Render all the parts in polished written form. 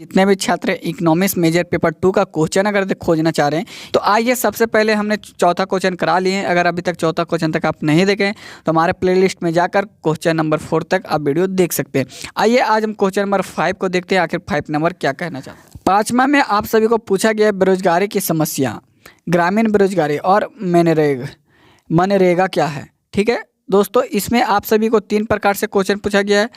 जितने भी छात्र इकोनॉमिक्स मेजर पेपर 2 का क्वेश्चन अगर खोजना चाह रहे हैं तो आइए सबसे पहले हमने चौथा क्वेश्चन करा लिए हैं। अगर अभी तक चौथा क्वेश्चन तक आप नहीं देखें तो हमारे प्लेलिस्ट में जाकर क्वेश्चन नंबर 4 तक आप वीडियो देख सकते हैं। आइए आज हम क्वेश्चन नंबर 5 को देखते हैं, आखिर 5 नंबर क्या कहना चाहते हैं। पाँचवा में आप सभी को पूछा गया है बेरोजगारी की समस्या, ग्रामीण बेरोजगारी और मनरेगा क्या है। ठीक है दोस्तों, इसमें आप सभी को 3 प्रकार से क्वेश्चन पूछा गया है।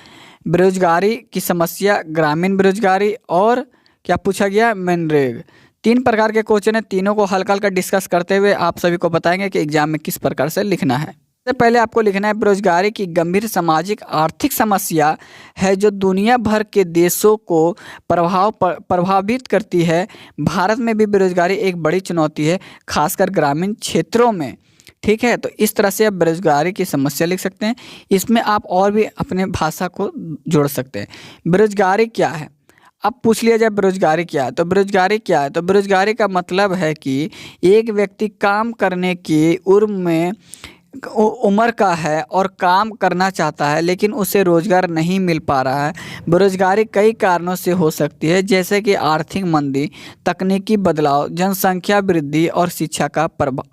बेरोजगारी की समस्या, ग्रामीण बेरोजगारी और क्या पूछा गया, मनरेगा। 3 प्रकार के क्वेश्चन है, तीनों को हल्का हल्का डिस्कस करते हुए आप सभी को बताएंगे कि एग्जाम में किस प्रकार से लिखना है। सबसे पहले आपको लिखना है बेरोजगारी की गंभीर सामाजिक आर्थिक समस्या है जो दुनिया भर के देशों को प्रभावित करती है। भारत में भी बेरोजगारी एक बड़ी चुनौती है, खासकर ग्रामीण क्षेत्रों में। ठीक है, तो इस तरह से आप बेरोजगारी की समस्या लिख सकते हैं। इसमें आप और भी अपने भाषा को जोड़ सकते हैं। बेरोजगारी क्या है, अब पूछ लिया जाए बेरोजगारी क्या है, तो बेरोजगारी क्या है, तो बेरोजगारी का मतलब है कि एक व्यक्ति काम करने की उम्र का है और काम करना चाहता है लेकिन उसे रोजगार नहीं मिल पा रहा है। बेरोजगारी कई कारणों से हो सकती है, जैसे कि आर्थिक मंदी, तकनीकी बदलाव, जनसंख्या वृद्धि और शिक्षा का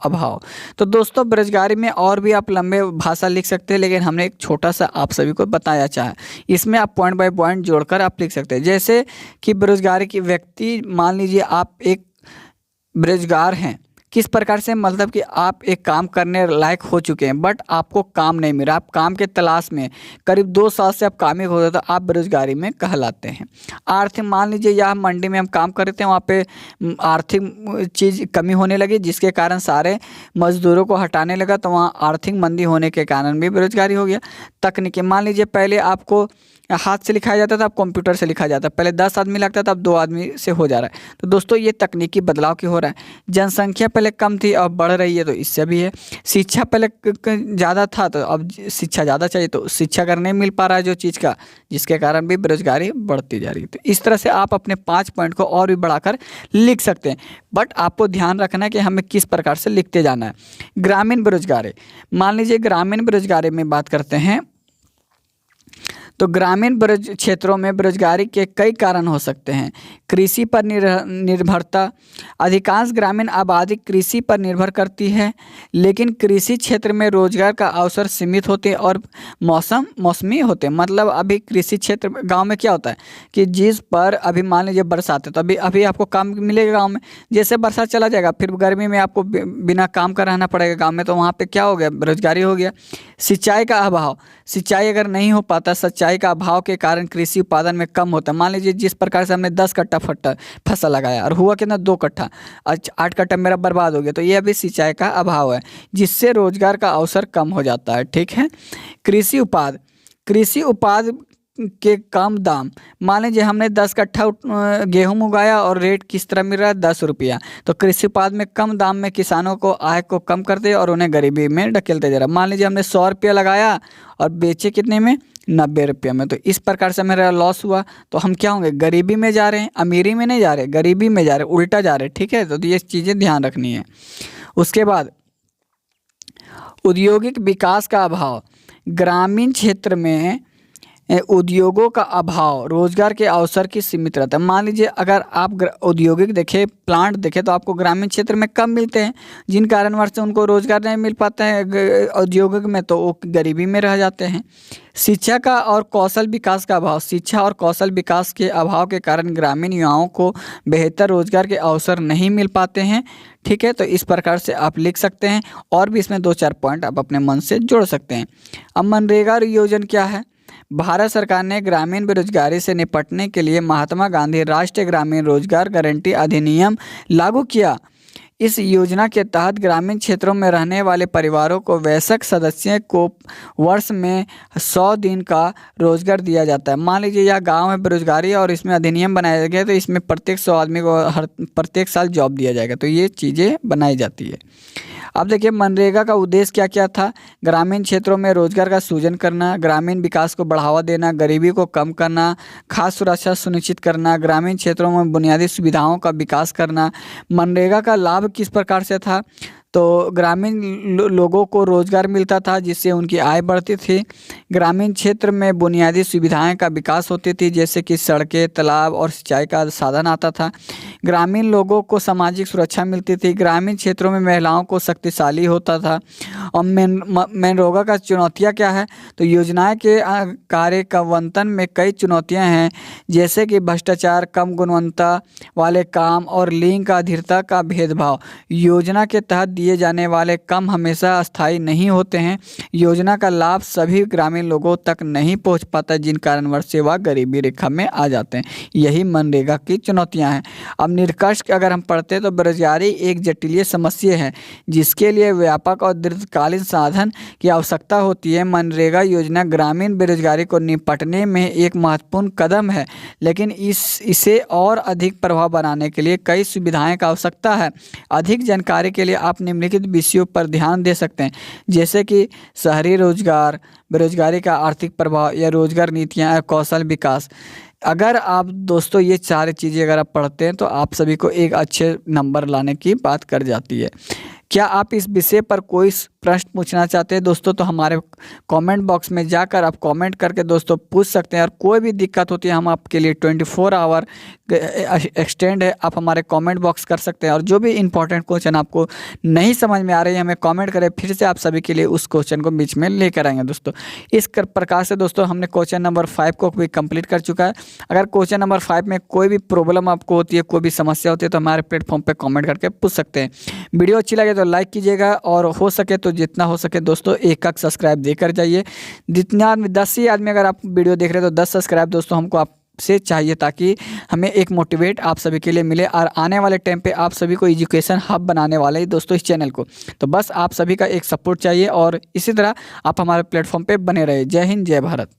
अभाव। तो दोस्तों बेरोजगारी में और भी आप लंबे भाषा लिख सकते हैं, लेकिन हमने एक छोटा सा आप सभी को बताया चाहे। इसमें आप पॉइंट बाय पॉइंट जोड़कर आप लिख सकते हैं। जैसे कि बेरोजगारी की व्यक्ति, मान लीजिए आप एक बेरोजगार हैं, किस प्रकार से, मतलब कि आप एक काम करने लायक हो चुके हैं बट आपको काम नहीं मिल रहा, आप काम के तलाश में करीब 2 साल से आप काम ही हो रहे, तो आप बेरोजगारी में कहलाते हैं। आर्थिक, मान लीजिए यहाँ मंडी में हम काम कर रहे थे, वहाँ पे आर्थिक चीज़ कमी होने लगी जिसके कारण सारे मजदूरों को हटाने लगा, तो वहाँ आर्थिक मंदी होने के कारण भी बेरोजगारी हो गया। तकनीकी, मान लीजिए पहले आपको हाथ से लिखाया जाता था, अब कंप्यूटर से लिखा जाता है। पहले 10 आदमी लगता था, अब 2 आदमी से हो जा रहा है। तो दोस्तों ये तकनीकी बदलाव की हो रहा है। जनसंख्या पहले कम थी, अब बढ़ रही है, तो इससे भी है। शिक्षा पहले ज़्यादा था, तो अब शिक्षा ज़्यादा चाहिए, तो शिक्षा अगर नहीं मिल पा रहा है जो चीज़ का, जिसके कारण भी बेरोजगारी बढ़ती जा रही है। तो इस तरह से आप अपने 5 पॉइंट को और भी बढ़ाकर लिख सकते हैं, बट आपको ध्यान रखना है कि हमें किस प्रकार से लिखते जाना है। ग्रामीण बेरोजगारी, मान लीजिए ग्रामीण बेरोजगारी में बात करते हैं तो ग्रामीण क्षेत्रों में बेरोजगारी के कई कारण हो सकते हैं। कृषि पर निर्भरता, अधिकांश ग्रामीण आबादी कृषि पर निर्भर करती है, लेकिन कृषि क्षेत्र में रोजगार का अवसर सीमित होते हैं और मौसमी होते हैं। मतलब अभी कृषि क्षेत्र गांव में क्या होता है कि जिस पर अभी मान लीजिए बरसात है, तो अभी आपको काम मिलेगा गाँव में। जैसे बरसात चला जाएगा फिर गर्मी में आपको बिना काम का रहना पड़ेगा गाँव में, तो वहाँ पर क्या हो गया, बेरोजगारी हो गया। सिंचाई का अभाव, सिंचाई अगर नहीं हो पाता, सिंचाई का अभाव के कारण कृषि उत्पादन में कम होता है। मान लीजिए जिस प्रकार से हमने 10 कट्टा फसल लगाया और हुआ कितना, 2 कट्टा, 8 कट्टा मेरा बर्बाद हो गया, तो ये अभी सिंचाई का अभाव है, जिससे रोजगार का अवसर कम हो जाता है। ठीक है, कृषि उत्पाद के कम दाम, मान लीजिए हमने 10 कट्ठा गेहूँ उगाया और रेट किस तरह मिल रहा है, 10 रुपया, तो कृषि उत्पाद में कम दाम में किसानों को आय को कम करते और उन्हें गरीबी में ढकेलते जा रहा। मान लीजिए हमने 100 रुपया लगाया और बेचे कितने में, 90 रुपये में, तो इस प्रकार से मेरा लॉस हुआ, तो हम क्या होंगे, गरीबी में जा रहे हैं, अमीरी में नहीं जा रहे, गरीबी में जा रहे, उल्टा जा रहे। ठीक है, तो ये चीज़ें ध्यान रखनी है। उसके बाद औद्योगिक विकास का अभाव, ग्रामीण क्षेत्र में उद्योगों का अभाव रोजगार के अवसर की सीमित रहता है। मान लीजिए अगर आप औद्योगिक देखें, प्लांट देखें, तो आपको ग्रामीण क्षेत्र में कम मिलते हैं, जिन कारणवश से उनको रोजगार नहीं मिल पाता है औद्योगिक में, तो वो गरीबी में रह जाते हैं। शिक्षा का और कौशल विकास का अभाव, शिक्षा और कौशल विकास के अभाव के कारण ग्रामीण युवाओं को बेहतर रोजगार के अवसर नहीं मिल पाते हैं। ठीक है, तो इस प्रकार से आप लिख सकते हैं, और भी इसमें 2-4 पॉइंट आप अपने मन से जोड़ सकते हैं। अब मनरेगा योजना क्या है, भारत सरकार ने ग्रामीण बेरोजगारी से निपटने के लिए महात्मा गांधी राष्ट्रीय ग्रामीण रोजगार गारंटी अधिनियम लागू किया। इस योजना के तहत ग्रामीण क्षेत्रों में रहने वाले परिवारों को वयस्क सदस्य को वर्ष में 100 दिन का रोजगार दिया जाता है। मान लीजिए यह गांव में बेरोजगारी है और इसमें अधिनियम बनाया गया, तो इसमें प्रत्येक 100 आदमी को प्रत्येक साल जॉब दिया जाएगा, तो ये चीज़ें बनाई जाती है। अब देखिए मनरेगा का उद्देश्य क्या क्या था, ग्रामीण क्षेत्रों में रोजगार का सृजन करना, ग्रामीण विकास को बढ़ावा देना, गरीबी को कम करना, खाद्य सुरक्षा सुनिश्चित करना, ग्रामीण क्षेत्रों में बुनियादी सुविधाओं का विकास करना। मनरेगा का लाभ किस प्रकार से था, तो ग्रामीण लोगों को रोज़गार मिलता था, जिससे उनकी आय बढ़ती थी। ग्रामीण क्षेत्र में बुनियादी सुविधाएं का विकास होती थी, जैसे कि सड़कें, तालाब और सिंचाई का साधन आता था। ग्रामीण लोगों को सामाजिक सुरक्षा मिलती थी। ग्रामीण क्षेत्रों में महिलाओं को शक्तिशाली होता था। और मनरेगा का चुनौतियाँ क्या है, तो योजनाएं के कार्यान्वयन में कई चुनौतियां हैं, जैसे कि भ्रष्टाचार, कम गुणवत्ता वाले काम और लिंग का अधिकता का भेदभाव। योजना के तहत दिए जाने वाले काम हमेशा अस्थायी नहीं होते हैं। योजना का लाभ सभी ग्रामीण लोगों तक नहीं पहुंच पाता, जिन कारणवश से वह गरीबी रेखा में आ जाते हैं। यही मनरेगा की चुनौतियां हैं। अब निष्कर्ष अगर हम पढ़ते हैं तो बेरोजगारी एक जटिल समस्या है, जिसके लिए व्यापक और दीर्घकालीन साधन की आवश्यकता होती है। मनरेगा योजना ग्रामीण बेरोजगारी को निपटने में एक महत्वपूर्ण कदम है, लेकिन इसे और अधिक प्रभाव बनाने के लिए कई सुविधाएं का आवश्यकता है। अधिक जानकारी के लिए आप निम्नलिखित विषयों पर ध्यान दे सकते हैं, जैसे कि शहरी रोजगार, बेरोजगारी का आर्थिक प्रभाव या रोजगार नीतियां या कौशल विकास। अगर आप दोस्तों ये सारी चीज़ें अगर आप पढ़ते हैं तो आप सभी को एक अच्छे नंबर लाने की बात कर जाती है। क्या आप इस विषय पर कोई प्रश्न पूछना चाहते हैं दोस्तों, तो हमारे कमेंट बॉक्स में जाकर आप कमेंट करके दोस्तों पूछ सकते हैं। और कोई भी दिक्कत होती है हम आपके लिए 24 आवर एक्सटेंड है, आप हमारे कमेंट बॉक्स कर सकते हैं। और जो भी इंपॉर्टेंट क्वेश्चन आपको नहीं समझ में आ रही है हमें कमेंट करें, फिर से आप सभी के लिए उस क्वेश्चन को बीच में लेकर आएंगे दोस्तों। इस प्रकार से दोस्तों हमने क्वेश्चन नंबर 5 को भी कंप्लीट कर चुका है। अगर क्वेश्चन नंबर 5 में कोई भी प्रॉब्लम आपको होती है, कोई भी समस्या होती है, तो हमारे प्लेटफॉर्म पर कॉमेंट करके पूछ सकते हैं। वीडियो अच्छी लगे तो लाइक कीजिएगा, और हो सके तो जितना हो सके दोस्तों एक सब्सक्राइब देकर जाइए। जितना आदमी 10 ही आदमी अगर आप वीडियो देख रहे हैं तो 10 सब्सक्राइब दोस्तों हमको आपसे चाहिए, ताकि हमें एक मोटिवेट आप सभी के लिए मिले। और आने वाले टाइम पे आप सभी को एजुकेशन हब बनाने वाले हैं दोस्तों इस चैनल को। तो बस आप सभी का एक सपोर्ट चाहिए, और इसी तरह आप हमारे प्लेटफॉर्म पे बने रहे। जय हिंद, जय भारत।